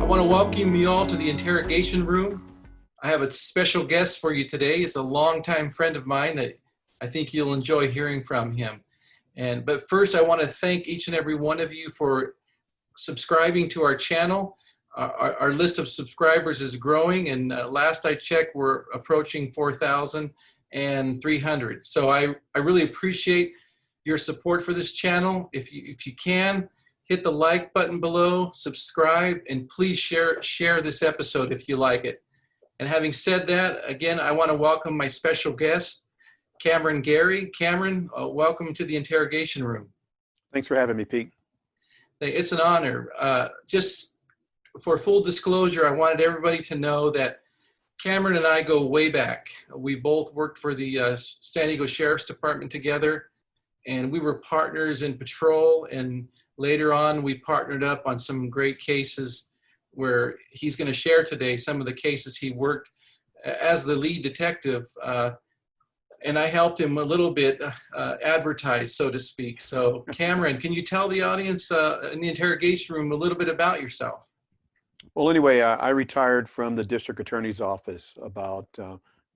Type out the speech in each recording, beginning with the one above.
I want to welcome you all to the interrogation room. I have a special guest for you today. It's a longtime friend of mine that I think you'll enjoy hearing from him. But first, I want to thank each and every one of you for subscribing to our channel. Our list of subscribers is growing, and last I checked, we're approaching 4,300. So I really appreciate your support for this channel. If you can, hit the like button below, subscribe, and please share this episode if you like it. And having said that, again, I want to welcome my special guest, Cameron Gary. Cameron, welcome to the interrogation room. Thanks for having me, Pete. It's an honor. Just for full disclosure, I wanted everybody to know that Cameron and I go way back. We both worked for the San Diego Sheriff's Department together, and we were partners in patrol, and later on we partnered up on some great cases where he's going to share today some of the cases he worked as the lead detective, and I helped him a little bit advertise, so to speak. So Cameron, can you tell the audience in the interrogation room a little bit about yourself? Well, anyway, I retired from the district attorney's office about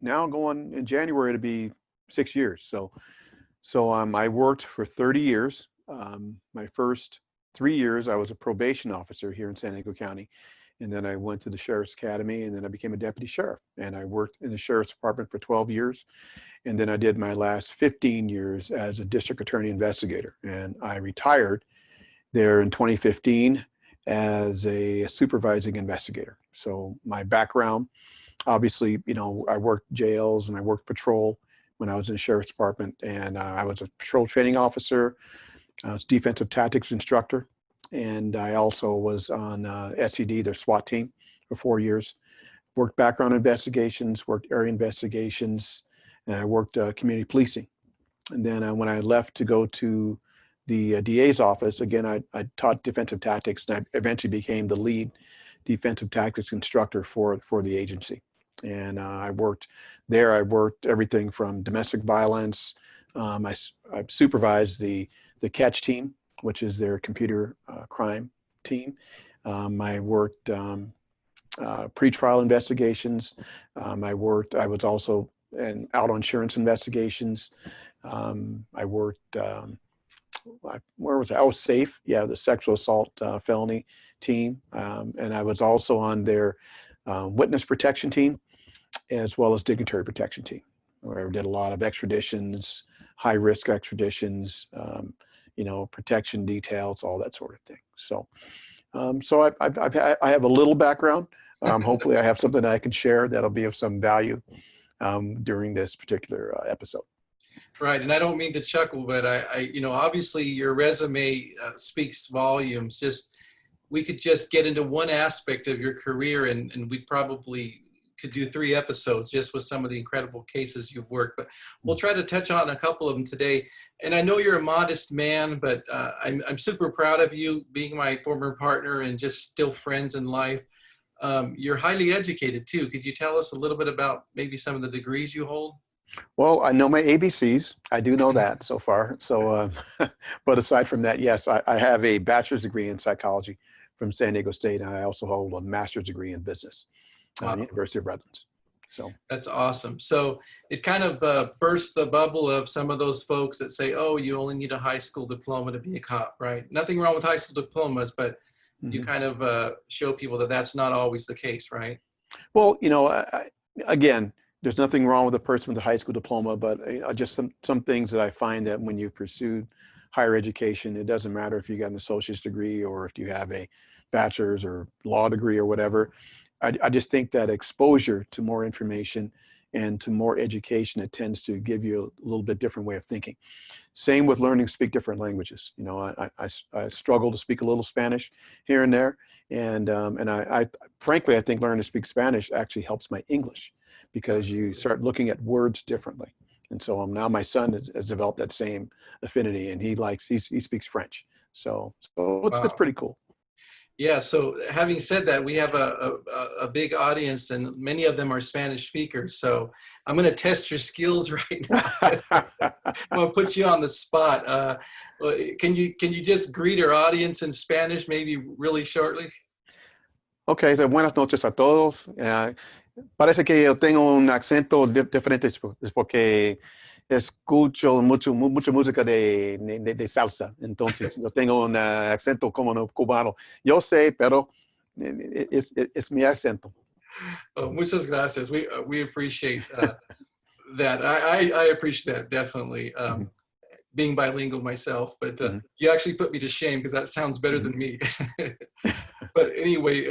now going in January to be 6 years. So I worked for 30 years. My first 3 years, I was a probation officer here in San Diego County. And then I went to the Sheriff's Academy, and then I became a deputy sheriff. And I worked in the Sheriff's Department for 12 years. And then I did my last 15 years as a district attorney investigator. And I retired there in 2015 as a supervising investigator. So my background, obviously, I worked jails and I worked patrol when I was in the Sheriff's Department, and I was a patrol training officer. I was defensive tactics instructor, and I also was on SED, their SWAT team, for 4 years. Worked background investigations, worked area investigations, and I worked community policing. And then when I left to go to the DA's office, again, I taught defensive tactics, and I eventually became the lead defensive tactics instructor for the agency. And I worked there. I worked everything from domestic violence. I supervised the catch team, which is their computer crime team. I worked pretrial investigations. I was also in auto insurance investigations. I worked, where was I? I was safe. Yeah, the sexual assault felony team. And I was also on their witness protection team, as well as dignitary protection team, where I did a lot of extraditions, high risk extraditions, protection details, all that sort of thing. So, I have a little background. Hopefully I have something I can share that'll be of some value during this particular episode. Right, and I don't mean to chuckle, but I obviously your resume speaks volumes. We could just get into one aspect of your career, and we probably could do 3 episodes just with some of the incredible cases you've worked. But we'll try to touch on a couple of them today. And I know you're a modest man, but I'm super proud of you being my former partner and just still friends in life. You're highly educated too. Could you tell us a little bit about maybe some of the degrees you hold? Well, I know my ABCs. I do know that so far. So, but aside from that, yes, I have a bachelor's degree in psychology from San Diego State, and I also hold a master's degree in business at the University of Redlands. So that's awesome. So it kind of bursts the bubble of some of those folks that say, "Oh, you only need a high school diploma to be a cop," right? Nothing wrong with high school diplomas, but you kind of show people that that's not always the case, right? Well, again, there's nothing wrong with a person with a high school diploma, but just some things that I find that when you pursue higher education, it doesn't matter if you got an associate's degree or if you have a bachelor's or law degree or whatever. I just think that exposure to more information and to more education, it tends to give you a little bit different way of thinking. Same with learning to speak different languages. I struggle to speak a little Spanish here and there, and I frankly, I think learning to speak Spanish actually helps my English, because you start looking at words differently. And so now my son has developed that same affinity, and he speaks French. So it's pretty cool. Yeah, so having said that, we have a big audience, and many of them are Spanish speakers. So I'm going to test your skills right now. I'm going to put you on the spot. Can you just greet our audience in Spanish, maybe really shortly? Ok, buenas noches a todos. Parece que yo tengo un acento diferente es porque escucho mucha música de salsa. Entonces, yo tengo un acento como un cubano. Yo sé, pero es mi acento. Muchas gracias. We appreciate that. I appreciate that definitely. Mhm, Being bilingual myself, but mhm, you actually put me to shame because that sounds better mhm, than me. But anyway,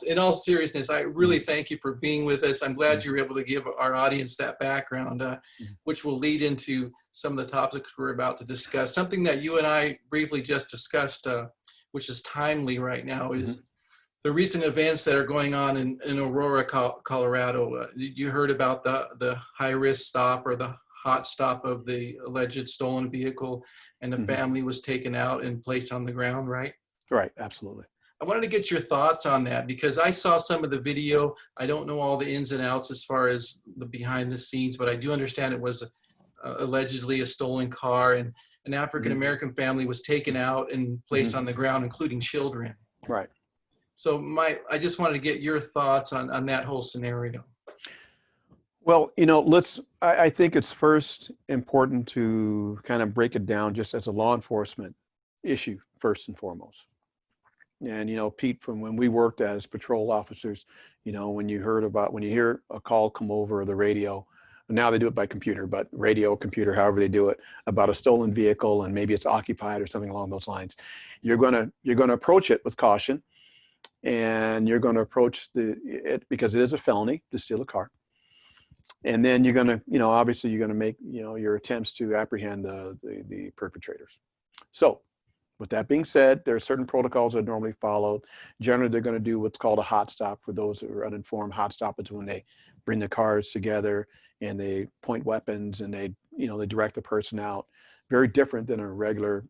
in all seriousness, I really mhm, thank you for being with us. I'm glad mhm, you were able to give our audience that background, mhm, which will lead into some of the topics we're about to discuss. Something that you and I briefly just discussed, which is timely right now, mhm. is the recent events that are going on in Aurora, Colorado. You heard about the high risk stop or the hot stop of the alleged stolen vehicle, and the Mhm. family was taken out and placed on the ground, right? Right, absolutely. I wanted to get your thoughts on that because I saw some of the video. I don't know all the ins and outs as far as the behind the scenes, but I do understand it was allegedly a stolen car, and an African Mhm, American family was taken out and placed mhm. on the ground, including children. Right. So I just wanted to get your thoughts on that whole scenario. Well, I think it's first important to kind of break it down just as a law enforcement issue, first and foremost. And, Pete, from when we worked as patrol officers, when you hear a call come over the radio, now they do it by computer, but radio, computer, however they do it, about a stolen vehicle and maybe it's occupied or something along those lines, you're gonna approach it with caution, and you're going to approach it because it is a felony to steal a car. And then you're going to, obviously you're going to make, your attempts to apprehend the perpetrators. So with that being said, there are certain protocols that are normally followed. Generally, they're going to do what's called a hot stop. For those who are uninformed, hot stop is when they bring the cars together and they point weapons and they direct the person out. Very different than a regular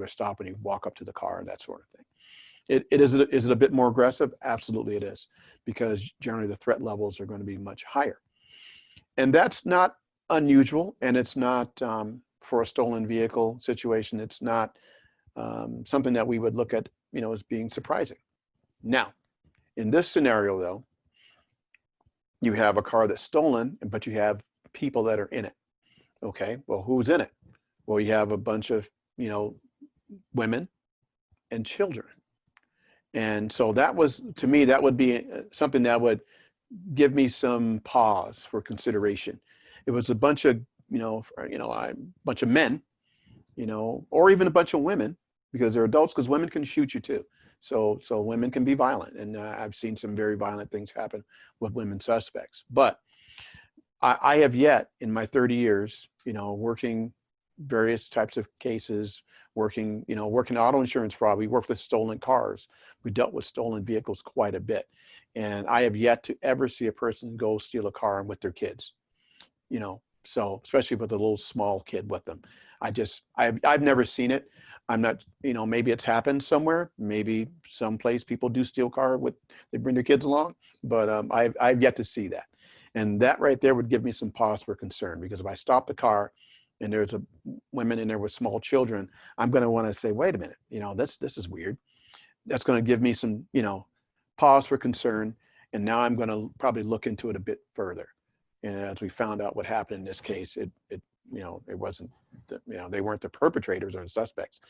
stop when you walk up to the car and that sort of thing. Is it a bit more aggressive? Absolutely it is, because generally the threat levels are going to be much higher. And that's not unusual, and it's not for a stolen vehicle situation. It's not something that we would look at, as being surprising. Now, in this scenario, though, you have a car that's stolen, but you have people that are in it. Okay, well, who's in it? Well, you have a bunch of, women and children. And so that was, to me, that would be something that would give me some pause for consideration. It was a bunch of, a bunch of men, or even a bunch of women, because they're adults, because women can shoot you too. So women can be violent. And I've seen some very violent things happen with women suspects. But I have yet in my 30 years, working various types of cases, working auto insurance fraud. We worked with stolen cars. We dealt with stolen vehicles quite a bit. And I have yet to ever see a person go steal a car with their kids, so especially with a little small kid with them. I've never seen it. I'm not, maybe it's happened somewhere. Maybe someplace people do steal car they bring their kids along, but I've yet to see that. And that right there would give me some pause for concern, because if I stop the car and there's a women in there with small children, I'm going to want to say, wait a minute, this is weird. That's going to give me some, pause for concern. And now I'm going to probably look into it a bit further. And as we found out what happened in this case, it wasn't, they weren't the perpetrators or the suspects.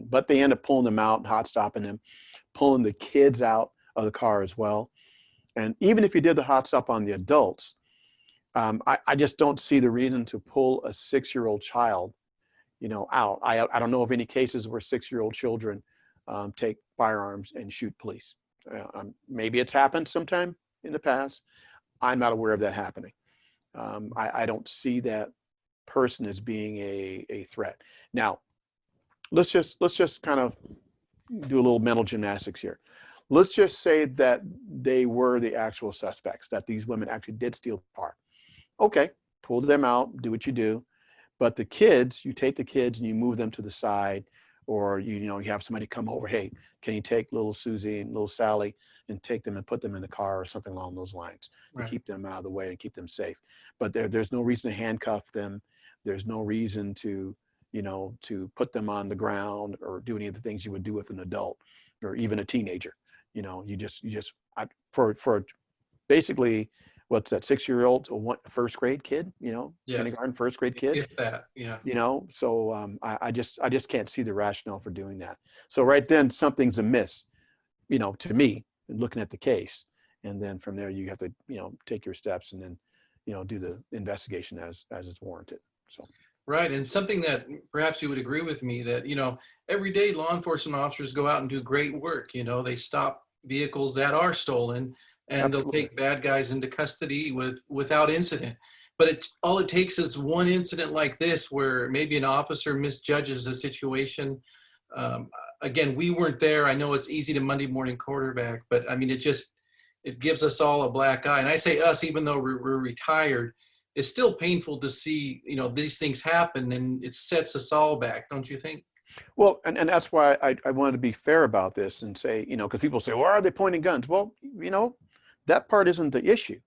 But they end up pulling them out, hot stopping them, pulling the kids out of the car as well. And even if you did the hot stop on the adults, I just don't see the reason to pull a 6-year-old child, out. I don't know of any cases where 6-year-old children take firearms and shoot police. Maybe it's happened sometime in the past. I'm not aware of that happening. I don't see that person as being a threat. Now, let's just kind of do a little mental gymnastics here. Let's just say that they were the actual suspects, that these women actually did steal the car. Okay, pull them out, do what you do. But the kids, you take the kids and you move them to the side, or you have somebody come over. Hey, can you take little Susie and little Sally and take them and put them in the car or something along those lines to Right. keep them out of the way and keep them safe. But there's no reason to handcuff them. There's no reason to put them on the ground or do any of the things you would do with an adult or even a teenager. For basically, what's that, 6-year-old to first grade kid, Yes. kindergarten, first grade kid, If that, yeah. so I just can't see the rationale for doing that. So right then something's amiss, to me, looking at the case. And then from there you have to, take your steps and then, do the investigation as is warranted. So. Right. And something that perhaps you would agree with me that, every day law enforcement officers go out and do great work. They stop vehicles that are stolen and they'll Absolutely. take bad guys into custody without incident. But all it takes is one incident like this where maybe an officer misjudges a situation. Um, Again, we weren't there. I know it's easy to Monday morning quarterback, but I mean, it gives us all a black eye. And I say us, even though we're retired, it's still painful to see, these things happen, and it sets us all back, don't you think? Well, and that's why I wanted to be fair about this and say, because people say, why are they pointing guns? Well, that part isn't the issue.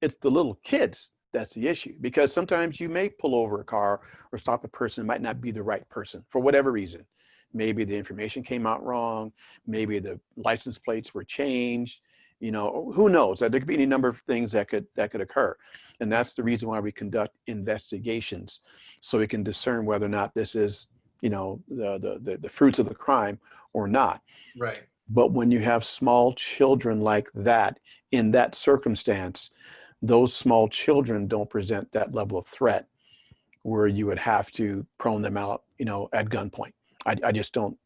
It's the little kids that's the issue, because sometimes you may pull over a car or stop a person, might not be the right person for whatever reason. Maybe the information came out wrong. Maybe the license plates were changed. Who knows? There could be any number of things that could occur. And that's the reason why we conduct investigations, so we can discern whether or not this is, the fruits of the crime or not. Right. But when you have small children like that, in that circumstance, those small children don't present that level of threat where you would have to prone them out, at gunpoint. I just don't,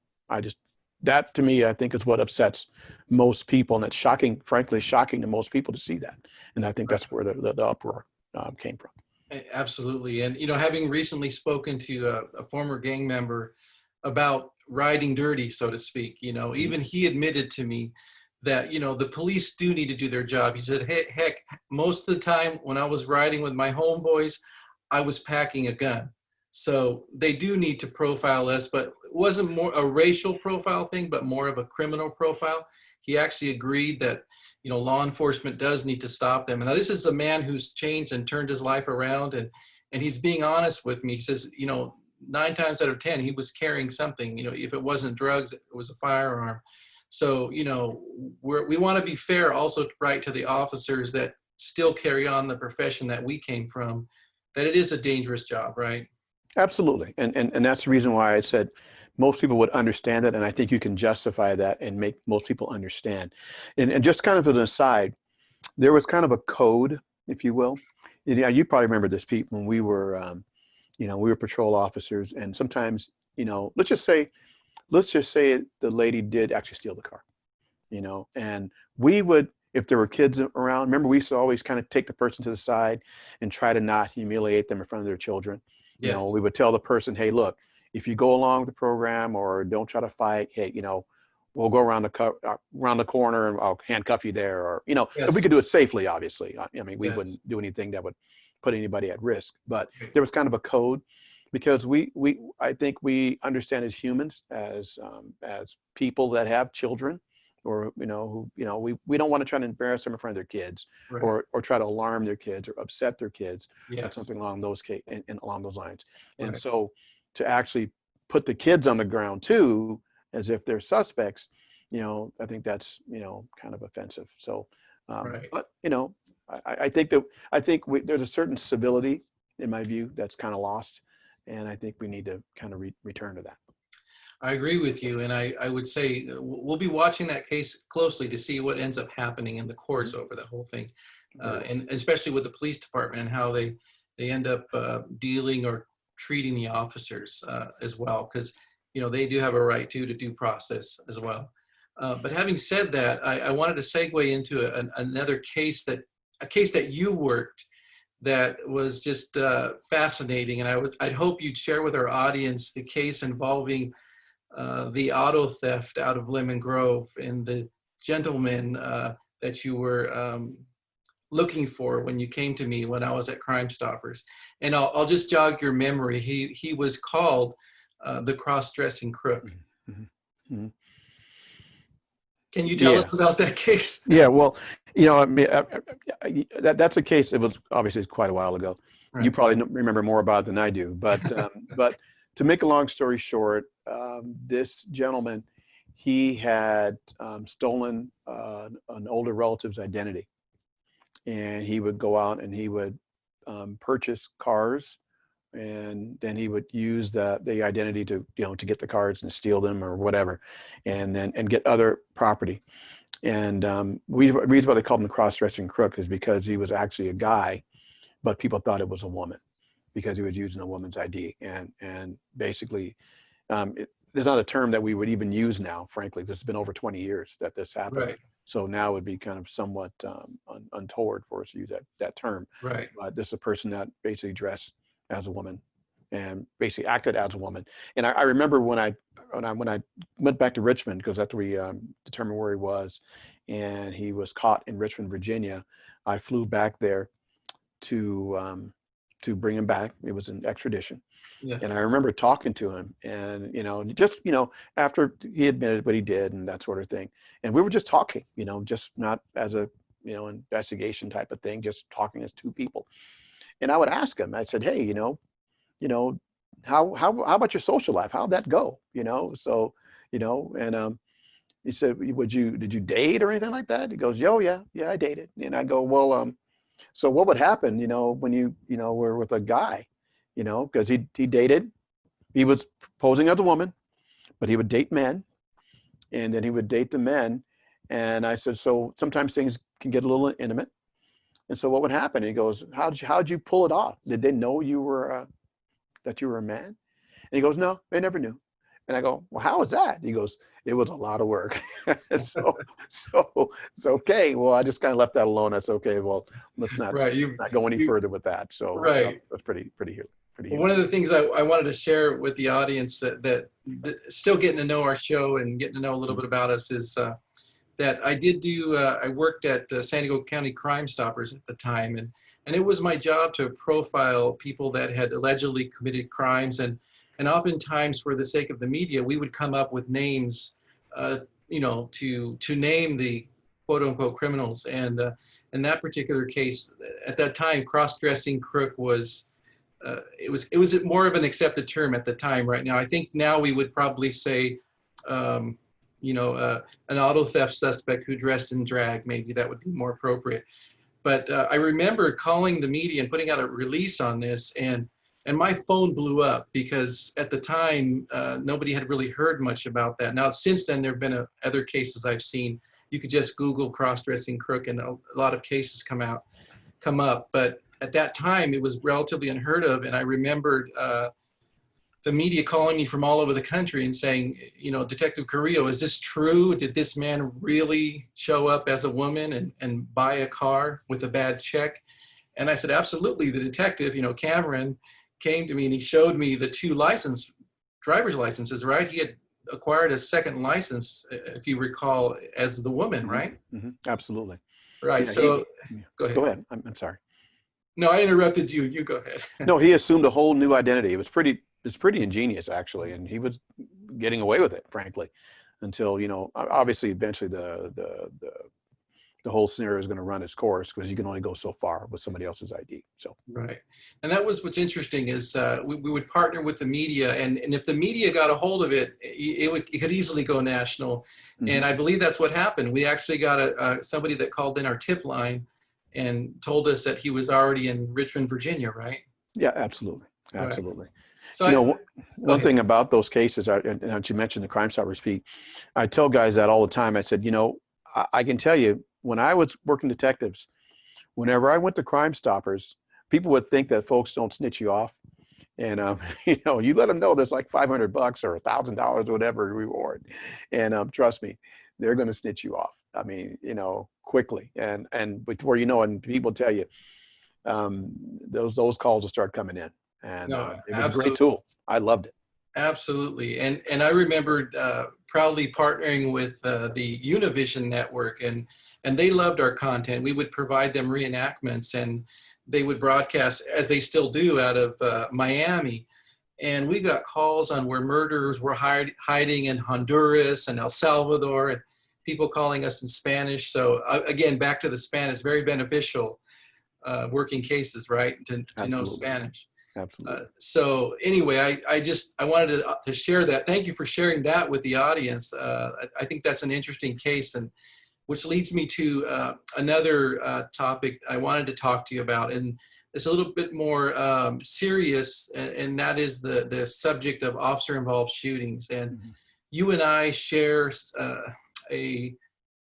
that to me, I think is what upsets most people. And it's shocking, frankly, shocking to most people to see that. And I think that's where the uproar came from. Absolutely. And, having recently spoken to a former gang member about riding dirty, so to speak, even he admitted to me that, the police do need to do their job. He said, hey, heck, most of the time when I was riding with my homeboys, I was packing a gun. So they do need to profile us, but it wasn't more a racial profile thing, but more of a criminal profile. He actually agreed that, law enforcement does need to stop them. And now this is a man who's changed and turned his life around, and he's being honest with me. He says, 9 times out of 10, he was carrying something. If it wasn't drugs, it was a firearm. So, we want to be fair also, right, to the officers that still carry on the profession that we came from, that it is a dangerous job, right? Absolutely. And that's the reason why I said most people would understand it. And I think you can justify that and make most people understand. And just kind of an aside, there was kind of a code, if you will. You probably remember this, Pete, when we were, we were patrol officers, and sometimes, let's just say the lady did actually steal the car, and we would, if there were kids around, remember, we used to always kind of take the person to the side and try to not humiliate them in front of their children. Yes. We would tell the person, hey, look, if you go along with the program or don't try to fight, hey, we'll go around the corner and I'll handcuff you there, or, Yes. if we could do it safely, obviously. I mean, we Yes. wouldn't do anything that would put anybody at risk, but Okay. there was kind of a code, because I think we understand as humans, as people that have children, or, we don't want to try to embarrass them in front of their kids, Right. or try to alarm their kids or upset their kids, or Yes. something along those and along those lines. And Right. so to actually put the kids on the ground too, as if they're suspects, I think that's, kind of offensive. So, Right. but, I think there's a certain civility, in my view, that's kind of lost. And I think we need to kind of return to that. I agree with you. And I would say we'll be watching that case closely to see what ends up happening in the courts over the whole thing. And especially with the police department and how they end up dealing or treating the officers as well. Because, they do have a right to due process as well. But having said that, I wanted to segue into another case that you worked that was just fascinating. And I'd hope you'd share with our audience the case involving the auto theft out of Lemon Grove, and the gentleman that you were looking for when you came to me when I was at Crime Stoppers. And I'll just jog your memory. He was called the Cross-Dressing Crook. Mm-hmm. Mm-hmm. Can you tell us about that case? Yeah, well, I mean, that's a case. It was obviously quite a while ago. Right. You probably remember more about it than I do. But but to make a long story short, this gentleman, he had stolen an older relative's identity, and he would go out and he would purchase cars, and then he would use the identity to, you know, to get the cars and steal them or whatever, and get other property. And the reason why they called him the cross-dressing crook is because he was actually a guy, but people thought it was a woman because he was using a woman's ID. And basically, there's not a term that we would even use now, frankly. This has been over 20 years that this happened. Right. So now it would be kind of somewhat untoward for us to use that term. Right. But this is a person that basically dressed as a woman and basically acted as a woman. And I remember when I went back to Richmond, because after we determined where he was, and he was caught in Richmond, Virginia, I flew back there to bring him back. It was an extradition. Yes. And I remember talking to him, and, you know, just, you know, after he admitted what he did and that sort of thing. And we were just talking, you know, just not as a, you know, investigation type of thing, just talking as two people. And I would ask him, I said, hey, you know, how about your social life? How'd that go? You know, so, you know, and he said, did you date or anything like that? He goes, yo, yeah, I dated. And I go, well, so what would happen, you know, when you know, were with a guy, you know, because he dated, he was posing as a woman, but he would date men, and then he would date the men. And I said, so sometimes things can get a little intimate. And so what would happen? He goes, how'd you pull it off? Did they know you were, that you were a man? And he goes, no, they never knew. And I go, well, how was that? He goes, it was a lot of work. so it's okay. Well, I just kind of left that alone. That's okay. Well, let's not, not go any further with that. So that's pretty. Well, one of the things I wanted to share with the audience that still getting to know our show and getting to know a little bit about us is that I did do, I worked at San Diego County Crime Stoppers at the time, and it was my job to profile people that had allegedly committed crimes, and oftentimes for the sake of the media, we would come up with names, you know, to name the quote unquote criminals. And in that particular case, at that time, cross-dressing crook was, it was more of an accepted term at the time. Right now, I think now we would probably say, you know, an auto theft suspect who dressed in drag, maybe that would be more appropriate. But I remember calling the media and putting out a release on this, and my phone blew up because at the time, nobody had really heard much about that. Now, since then, there have been other cases I've seen. You could just Google cross-dressing crook and a lot of cases come up. But at that time, it was relatively unheard of. And I remembered the media calling me from all over the country and saying, you know, Detective Carrillo, is this true? Did this man really show up as a woman and buy a car with a bad check? And I said, absolutely. The detective, you know, Cameron, came to me and he showed me the two driver's licenses, right? He had acquired a second license, if you recall, as the woman, right? Mm-hmm. Absolutely. Right. Yeah, so go ahead. Go ahead. I'm sorry. No, I interrupted you. You go ahead. No, he assumed a whole new identity. It was pretty ingenious, actually, and he was getting away with it, frankly, until, you know, obviously eventually the whole scenario is going to run its course, because you can only go so far with somebody else's ID. So right, and that was what's interesting is we would partner with the media, and if the media got a hold of it, it could easily go national. Mm-hmm. And I believe that's what happened. We actually got somebody that called in our tip line and told us that he was already in Richmond, Virginia, right? Yeah, absolutely. Right. So, you know, one thing about those cases, and you mentioned the Crime Stoppers speak, I tell guys that all the time. I said, you know, I can tell you, when I was working detectives, whenever I went to Crime Stoppers, people would think that folks don't snitch you off. And, you know, you let them know there's like $500 or $1,000 or whatever reward. And trust me, they're going to snitch you off. I mean, you know, quickly. And before you know it, and people tell you, those calls will start coming in. And it was a great tool. I loved it. Absolutely. And I remembered proudly partnering with the Univision network, and they loved our content. We would provide them reenactments, and they would broadcast, as they still do, out of Miami. And we got calls on where murderers were hiding in Honduras and El Salvador, and people calling us in Spanish. So again, back to the Spanish, very beneficial working cases, right? To know Spanish. Absolutely. So anyway, I wanted to share that. Thank you for sharing that with the audience. I think that's an interesting case, and which leads me to another topic I wanted to talk to you about, and it's a little bit more serious, and that is the subject of officer-involved shootings. And Mm-hmm. you and I share a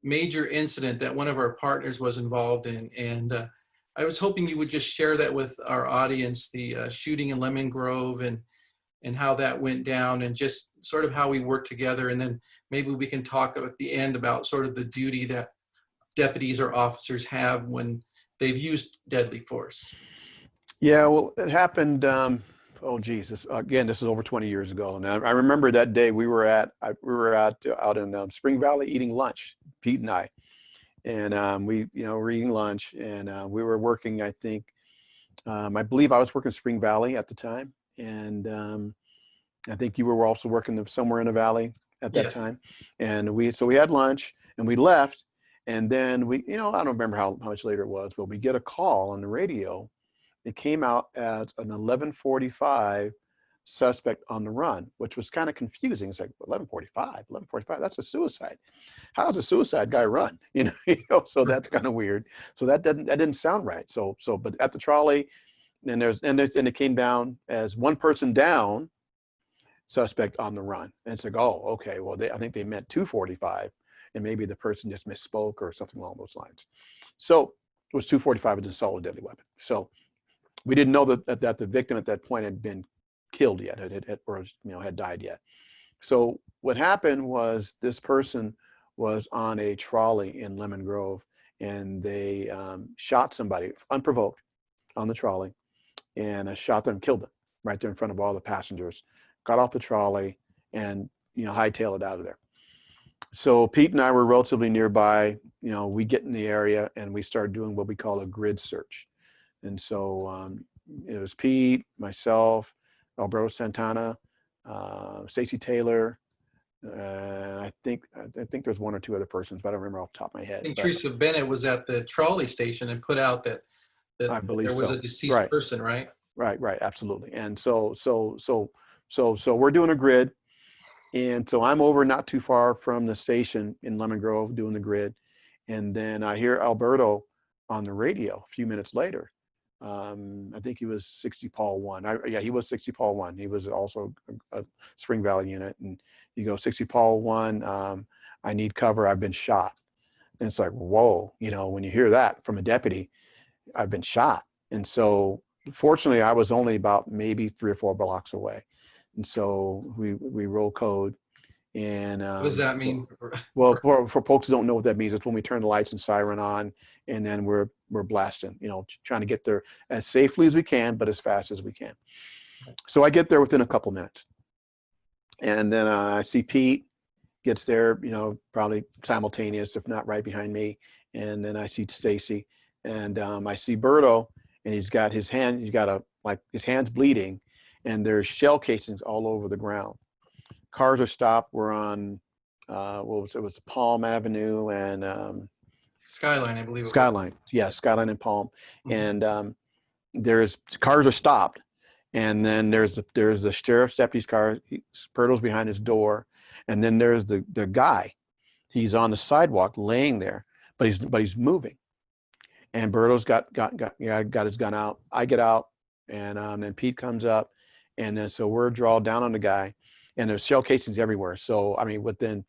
major incident that one of our partners was involved in, and I was hoping you would just share that with our audience, the shooting in Lemon Grove, and how that went down, and just sort of how we work together. And then maybe we can talk at the end about sort of the duty that deputies or officers have when they've used deadly force. Yeah, well, it happened. Oh, geez, this is over 20 years ago, and I remember that day out in Spring Valley eating lunch, Pete and I, and we were eating lunch, and we were working. I believe I was working Spring Valley at the time, and I think you were also working somewhere in the valley at that Yes. time, and we had lunch and we left, and then I don't remember how much later it was, but we get a call on the radio. It came out as an 11:45 suspect on the run, which was kind of confusing. It's like 11:45, that's a suicide. How does a suicide guy run? So that's kind of weird. So that didn't sound right. But at the trolley, and it came down as one person down, suspect on the run. And it's like, oh, okay, well, I think they meant 2:45, and maybe the person just misspoke or something along those lines. So it was 2:45 with a solid deadly weapon. So we didn't know that the victim at that point had been killed yet, had died yet. So what happened was this person was on a trolley in Lemon Grove, and they shot somebody unprovoked on the trolley, and shot them, killed them right there in front of all the passengers. Got off the trolley and hightailed it out of there. So Pete and I were relatively nearby. We get in the area and we start doing what we call a grid search. And so it was Pete, myself, Alberto Santana, Stacey Taylor. I think there's one or two other persons, but I don't remember off the top of my head. I think Teresa Bennett was at the trolley station and put out that I believe there was so. a deceased person, right? Right, absolutely. And so we're doing a grid, and so I'm over not too far from the station in Lemon Grove doing the grid, and then I hear Alberto on the radio a few minutes later. I think he was 60 Paul 1. He was 60 Paul 1. He was also a Spring Valley unit, and you go 60 Paul 1. I need cover. I've been shot. And it's like, whoa, when you hear that from a deputy, I've been shot. And so fortunately, I was only about maybe 3 or 4 blocks away. And so we roll code. And What does that mean? well, for folks who don't know what that means, it's when we turn the lights and siren on, and then we're blasting, trying to get there as safely as we can, but as fast as we can. So I get there within a couple minutes. And then I see Pete gets there, probably simultaneous, if not right behind me. And then I see Stacy, and I see Berto, and his hand's bleeding, and there's shell casings all over the ground. Cars are stopped. We're on, it was Palm Avenue and Skyline, I believe. Skyline, yeah, Skyline and Palm. Mm-hmm. And there's cars are stopped, and then there's the sheriff's deputy's car. Berto's behind his door, and then there's the guy. He's on the sidewalk laying there, but he's moving. And Berto's got his gun out. I get out, and then Pete comes up, and then so we're drawn down on the guy, and there's shell casings everywhere. So I mean, within,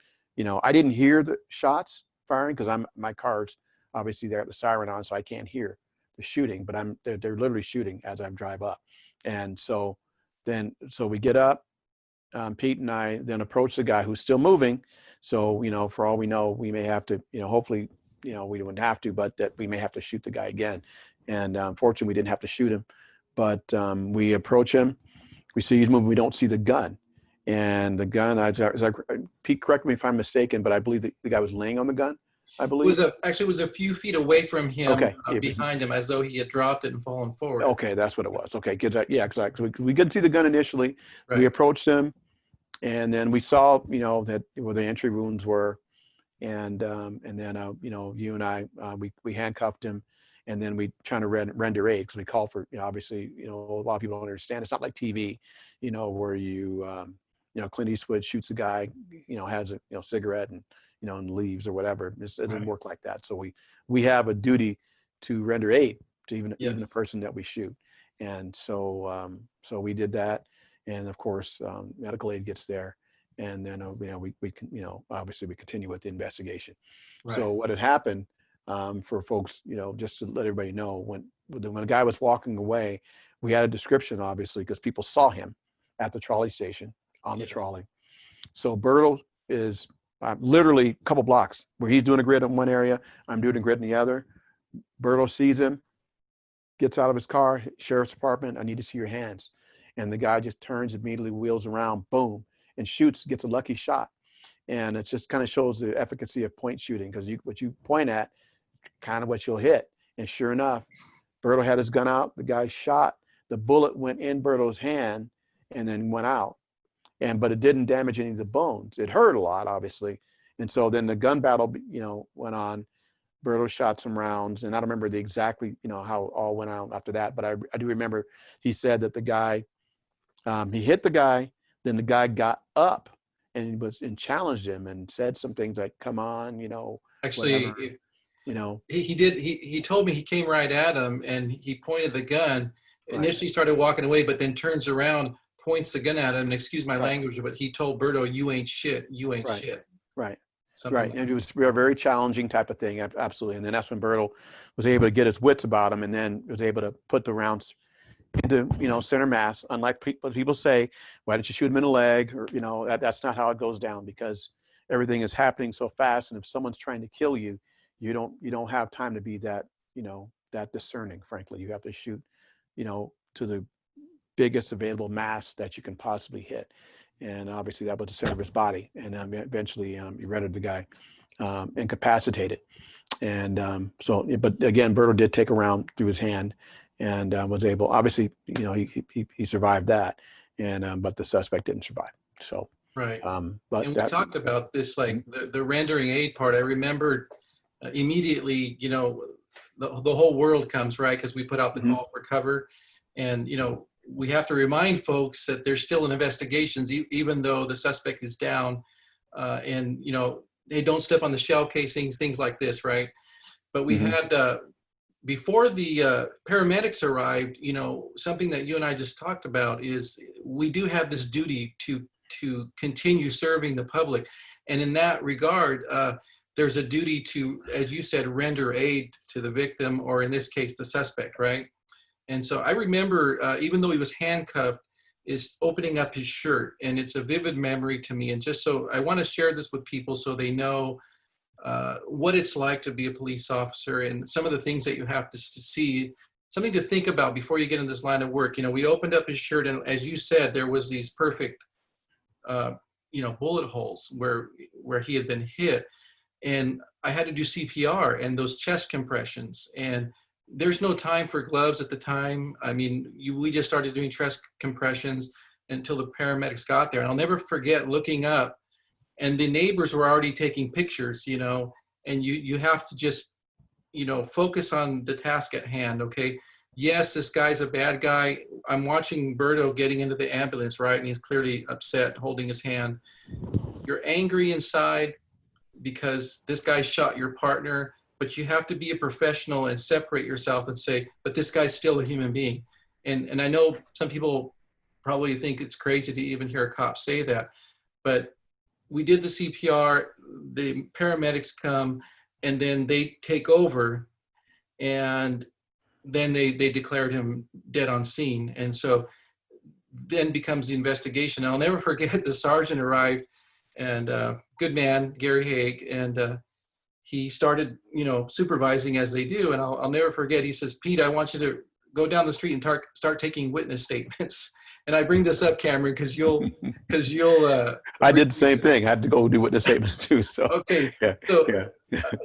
I didn't hear the shots firing because my car's obviously there at the siren on, so I can't hear the shooting. But they're literally shooting as I drive up, and so we get up. Pete and I then approach the guy who's still moving. So for all we know, we may have to, hopefully. We wouldn't have to, but that we may have to shoot the guy again. And fortunately, we didn't have to shoot him. But we approach him. We see he's moving. We don't see the gun. And the gun, Pete, correct me if I'm mistaken, but I believe the guy was laying on the gun, I believe. It was a few feet away from him, okay. Behind him, as though he had dropped it and fallen forward. Okay, that's what it was. Okay, yeah, exactly. We couldn't see the gun initially. Right. We approached him, and then we saw, that where the entry wounds were. And then you and I, we handcuffed him, and then we trying to render aid because we call for, obviously, a lot of people don't understand. It's not like TV, where Clint Eastwood shoots a guy, has a cigarette and leaves or whatever. It doesn't work like that. So we have a duty to render aid to even the person that we shoot, and so we did that, and of course medical aid gets there, and then we can obviously we continue with the investigation. Right. So what had happened, for folks, just to let everybody know, when the guy was walking away, we had a description, obviously, because people saw him at the trolley station on the trolley. So Bertle is literally a couple blocks where he's doing a grid in one area, I'm doing a grid in the other. Bertle sees him, gets out of his car, sheriff's department, I need to see your hands. And the guy just turns, immediately wheels around, boom, and shoots, gets a lucky shot. And it just kind of shows the efficacy of point shooting, because what you point at, kind of what you'll hit. And sure enough, Bertle had his gun out, the guy shot, the bullet went in Bertle's hand and then went out. But it didn't damage any of the bones. It hurt a lot, obviously. And so then the gun battle, went on. Bertle shot some rounds, and I don't remember exactly, how it all went out after that. But I do remember he said that the guy, he hit the guy, then the guy got up and challenged him and said some things like, "Come on, Actually, whatever, he did. He told me he came right at him and he pointed the gun. Right. Initially started walking away, but then turns around, points the gun at him. And excuse my language, but he told Berto, "You ain't shit. You ain't shit." Right. Something right. Like And it was a very challenging type of thing. Absolutely. And then that's when Bertle was able to get his wits about him, and then was able to put the rounds into, center mass. Unlike what people say, why didn't you shoot him in the leg? Or, that's not how it goes down, because everything is happening so fast. And if someone's trying to kill you, you don't have time to be that, that discerning, frankly. You have to shoot, to the biggest available mass that you can possibly hit. And obviously that was the center of his body. And eventually he rendered the guy incapacitated. And but again, Berto did take a round through his hand, and was able, obviously, he survived that. And but the suspect didn't survive. So right. But and we talked about this, like the rendering aid part. I remembered immediately, the whole world comes, right? Because we put out the call for cover, and we have to remind folks that there's still an investigation, even though the suspect is down, and they don't step on the shell casings, things like this, right? But we had before the paramedics arrived, something that you and I just talked about is we do have this duty to continue serving the public, and in that regard, there's a duty to, as you said, render aid to the victim, or in this case, the suspect, right? And so I remember, even though he was handcuffed, is opening up his shirt, and it's a vivid memory to me. And just so I want to share this with people so they know what it's like to be a police officer, and some of the things that you have to see, something to think about before you get in this line of work. We opened up his shirt, and as you said, there was these perfect, bullet holes where he had been hit, and I had to do CPR and those chest compressions, and there's no time for gloves at the time. I mean, we just started doing chest compressions until the paramedics got there. And I'll never forget looking up, and the neighbors were already taking pictures, and you have to just, focus on the task at hand. Okay. Yes, this guy's a bad guy. I'm watching Berto getting into the ambulance, right? And he's clearly upset, holding his hand. You're angry inside because this guy shot your partner, but you have to be a professional and separate yourself and say, but this guy's still a human being. And I know some people probably think it's crazy to even hear a cop say that, but we did the CPR, the paramedics come, and then they take over, and then they declared him dead on scene. And so then becomes the investigation. I'll never forget the sergeant arrived, and good man, Gary Haig, and he started, supervising as they do. And I'll never forget, he says, "Pete, I want you to go down the street and start taking witness statements." And I bring this up, Cameron, because you'll. I did the same thing. I had to go do witness statements too. So okay. Yeah. So, Yeah.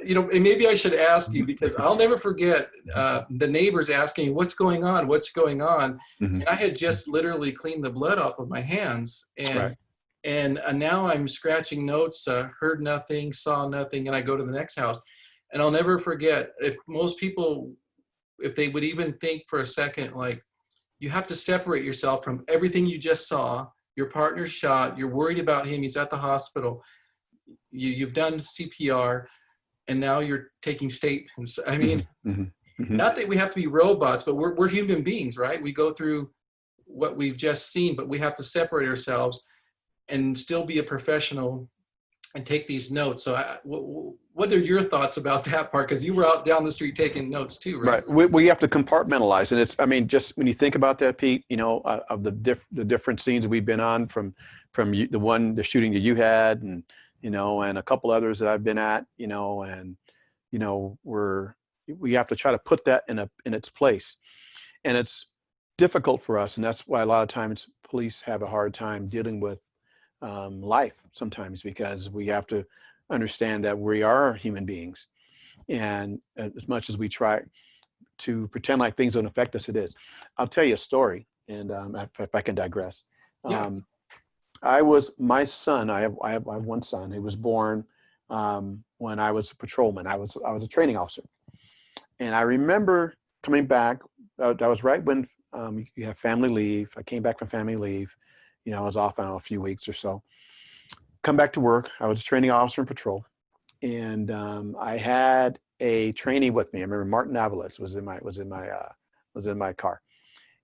And maybe I should ask you, because I'll never forget the neighbors asking, "What's going on? What's going on?" Mhm. And I had just literally cleaned the blood off of my hands, and now I'm scratching notes, heard nothing, saw nothing, and I go to the next house. And I'll never forget, if most people if they would even think for a second, like, you have to separate yourself from everything you just saw. Your partner's shot. You're worried about him. He's at the hospital. You've done CPR, and now you're taking statements. I mean, not that we have to be robots, but we're human beings, right? We go through what we've just seen, but we have to separate ourselves and still be a professional and take these notes. So what are your thoughts about that part? Because you were out down the street taking notes too, right? Right. We have to compartmentalize. And it's, I mean, just when you think about that, Pete, you know, of the different scenes we've been on from you, the shooting that you had, and, you know, and a couple others that I've been at, you know, and, you know, we have to try to put that in its place. And it's difficult for us. And that's why a lot of times police have a hard time dealing with life sometimes, because we have to understand that we are human beings. And as much as we try to pretend like things don't affect us, it is. I'll tell you a story, and if I can digress. Yeah. My son, I have one son who was born when I was a patrolman. I was a training officer. And I remember coming back, that was right when you have family leave. I came back from family leave. You know, I was off on a few weeks or so. Come back to work. I was a training officer in patrol. And I had a trainee with me. I remember Martin Avalos was in my car.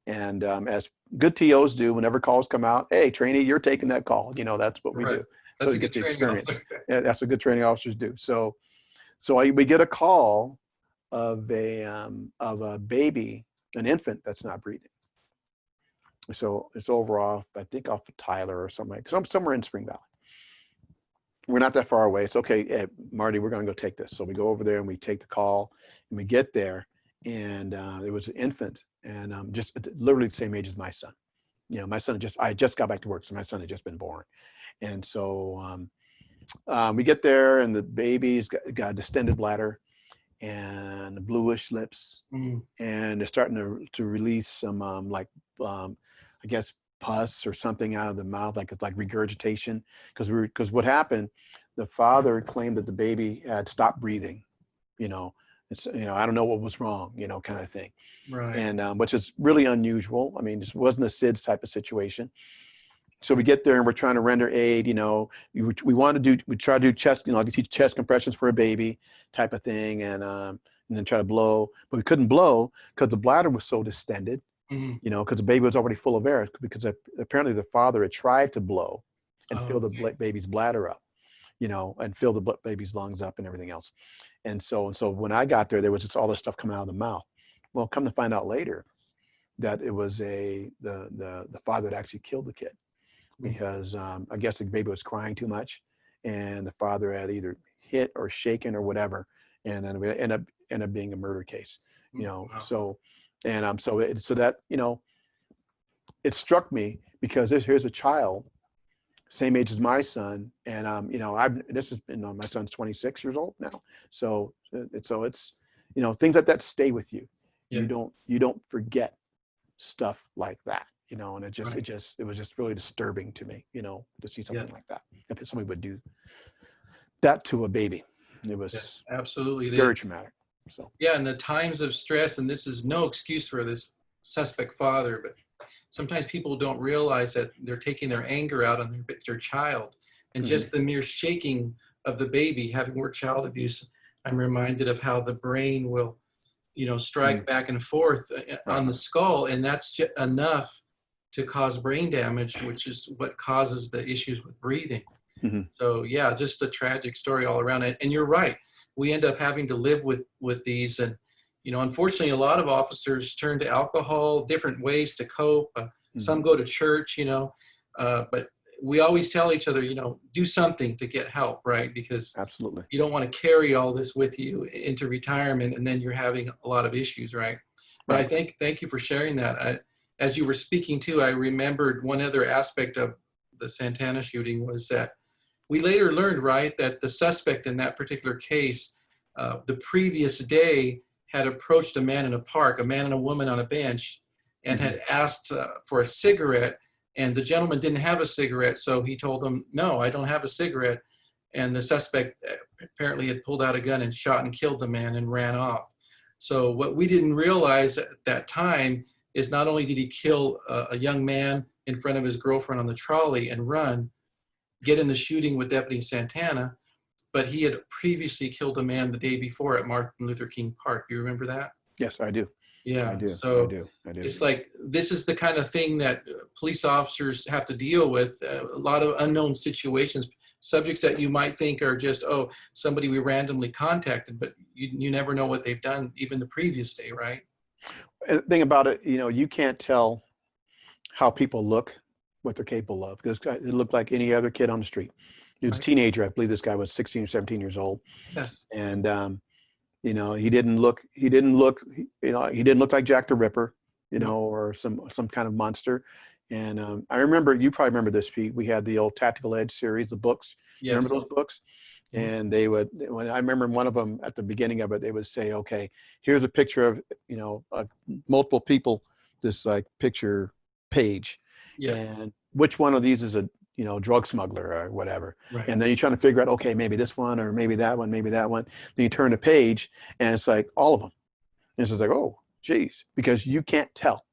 And as good TOs do, whenever calls come out, hey, trainee, you're taking that call. You know, that's what we do. That's so a you good get the training experience. Yeah, that's what good training officers do. So we get a call of a baby, an infant that's not breathing. So it's over off, I think off of Tyler or something like somewhere in Spring Valley. We're not that far away. It's okay, hey, Marty, we're going to go take this. So we go over there and we take the call, and we get there, and it was an infant, and just literally the same age as my son. You know, my son I just got back to work, so my son had just been born. And so we get there, and the baby's got a distended bladder and bluish lips, and they're starting to release some I guess pus or something out of the mouth, like regurgitation. Because what happened, the father claimed that the baby had stopped breathing. You know, it's, you know, I don't know what was wrong, you know, kind of thing. Right. And which is really unusual. I mean, this wasn't a SIDS type of situation. So we get there and we're trying to render aid. You know, we try to do chest, you know, like teach chest compressions for a baby type of thing, and then try to blow, but we couldn't blow because the bladder was so distended. You know, because the baby was already full of air, because apparently the father had tried to blow and fill the baby's bladder up, you know, and fill the baby's lungs up and everything else. And so when I got there, there was just all this stuff coming out of the mouth. Well, come to find out later that it was the father that actually killed the kid, because I guess the baby was crying too much, and the father had either hit or shaken or whatever, and then it ended up being a murder case, you know. Wow. So that, you know, it struck me, because here's a child same age as my son, and you know, my son's 26 years old now, so it's, you know, things like that stay with you. Yeah. You don't forget stuff like that, you know. And it was just really disturbing to me, you know, to see something like that. If somebody would do that to a baby, it was absolutely very traumatic. So yeah, and the times of stress, and this is no excuse for this suspect father, but sometimes people don't realize that they're taking their anger out on their child, and just the mere shaking of the baby. Having worked child abuse, I'm reminded of how the brain will, you know, strike back and forth on the skull, and that's just enough to cause brain damage, which is what causes the issues with breathing. So yeah, just a tragic story all around. And you're right, we end up having to live with these. And, you know, unfortunately, a lot of officers turn to alcohol, different ways to cope. Some go to church, you know, but we always tell each other, you know, do something to get help, right? Because absolutely, you don't want to carry all this with you into retirement, and then you're having a lot of issues, right? But I thank you for sharing that. As you were speaking too, I remembered one other aspect of the Santana shooting was that we later learned, right, that the suspect in that particular case, the previous day had approached a man in a park, a man and a woman on a bench, and had asked for a cigarette, and the gentleman didn't have a cigarette, so he told them, no, I don't have a cigarette. And the suspect apparently had pulled out a gun and shot and killed the man and ran off. So what we didn't realize at that time is not only did he kill a young man in front of his girlfriend on the trolley and run, get in the shooting with Deputy Santana, but he had previously killed a man the day before at Martin Luther King Park. You remember that? Yes, I do. I Yeah. do. I So do. I do. it's like, this is the kind of thing that police officers have to deal with, a lot of unknown situations, subjects that you might think are just, oh, somebody we randomly contacted, but you never know what they've done even the previous day, right? And the thing about it, you can't tell how people look, what they're capable of. This guy, it looked like any other kid on the street. He was a Right. teenager. I believe this guy was 16 or 17 years old. Yes. And, he didn't look like Jack the Ripper, No. or some kind of monster. And I remember, you probably remember this, Pete. We had the old Tactical Edge series, the books. Yes. Remember those books? And they would, when I remember one of them at the beginning of it, they would say, okay, here's a picture of multiple people, this like picture page. Yeah. And which one of these is a, drug smuggler or whatever. Right. And then you're trying to figure out, okay, maybe this one, or maybe that one, maybe that one. Then you turn the page and it's like all of them. And it's just like, oh, geez, because you can't tell,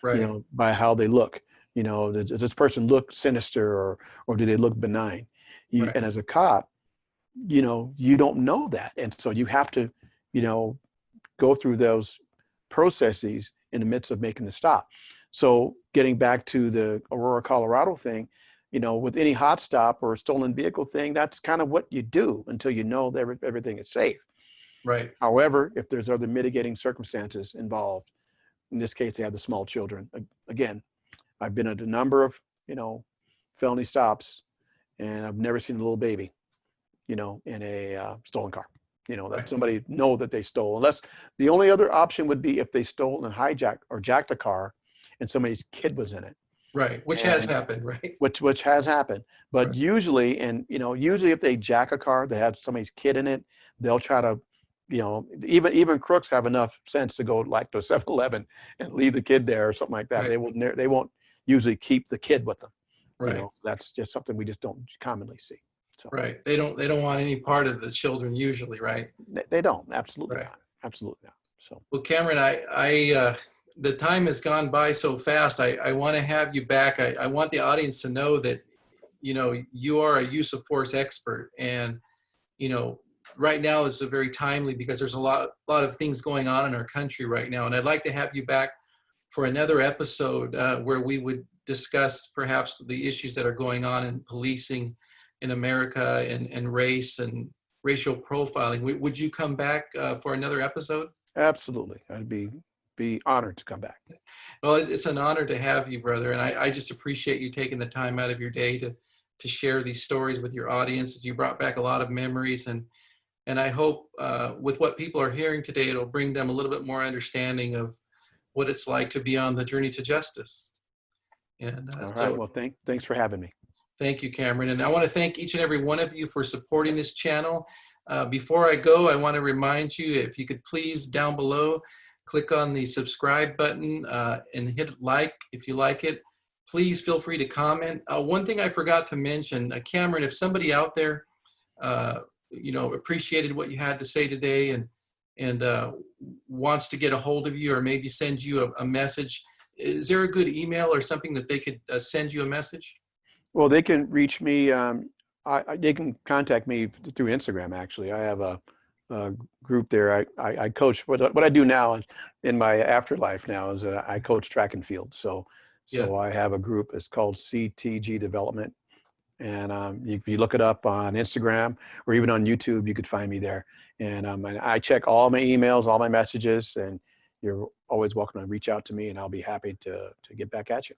Right. by how they look. Does this person look sinister or do they look benign? Right. And as a cop, you don't know that. And so you have to, go through those processes in the midst of making the stop. So getting back to the Aurora, Colorado thing, with any hot stop or stolen vehicle thing, that's kind of what you do until you know that everything is safe. Right. However, if there's other mitigating circumstances involved, in this case, they have the small children. Again, I've been at a number of, felony stops, and I've never seen a little baby, in a stolen car. That Right. somebody know that they stole. Unless the only other option would be if they stole and hijacked or jacked a car, and somebody's kid was in it. Right. Which has happened, right? Which has happened. But Right. usually, usually if they jack a car that has somebody's kid in it, they'll try to, even crooks have enough sense to go like to 7-Eleven and leave the kid there or something like that. Right. They won't usually keep the kid with them. Right. That's just something we just don't commonly see. So Right. They don't want any part of the children usually, right? they don't. Absolutely Right. not. Absolutely not. So Well, Cameron, the time has gone by so fast. I want to have you back. I want the audience to know that, you are a use of force expert. And, right now it's a very timely because there's a lot of things going on in our country right now. And I'd like to have you back for another episode where we would discuss perhaps the issues that are going on in policing in America and race and racial profiling. Would you come back for another episode? absolutely, I'd be honored to come back. Well, it's an honor to have you, brother. And I just appreciate you taking the time out of your day to share these stories with your audiences. You brought back a lot of memories, and I hope with what people are hearing today, it'll bring them a little bit more understanding of what it's like to be on the journey to justice. And All right. so Well, thanks for having me. thank you, Cameron. And I want to thank each and every one of you for supporting this channel. Before I go, I want to remind you, if you could please down below, click on the subscribe button and hit like if you like it. Please feel free to comment. One thing I forgot to mention, Cameron, if somebody out there, appreciated what you had to say today and wants to get a hold of you or maybe send you a message, is there a good email or something that they could send you a message? Well, they can reach me. They can contact me through Instagram. Actually, I have a group there. I coach. What I do now in my afterlife now is I coach track and field. So Yeah. I have a group. It's called CTG Development, and if you look it up on Instagram or even on YouTube, you could find me there. And I check all my emails, all my messages, and you're always welcome to reach out to me, and I'll be happy to get back at you.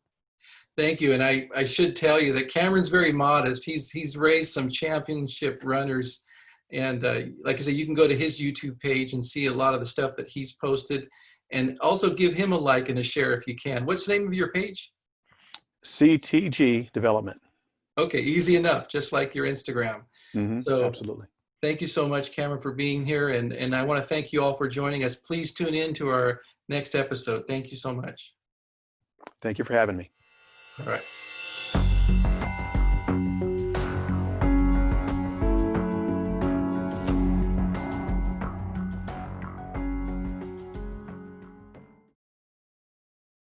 Thank you. And I should tell you that Cameron's very modest. He's raised some championship runners. And like I said, you can go to his YouTube page and see a lot of the stuff that he's posted. And also give him a like and a share if you can. What's the name of your page? CTG Development. Okay, easy enough, just like your Instagram. Mm-hmm. So absolutely. thank you so much, Cameron, for being here. And I want to thank you all for joining us. Please tune in to our next episode. Thank you so much. Thank you for having me. All right.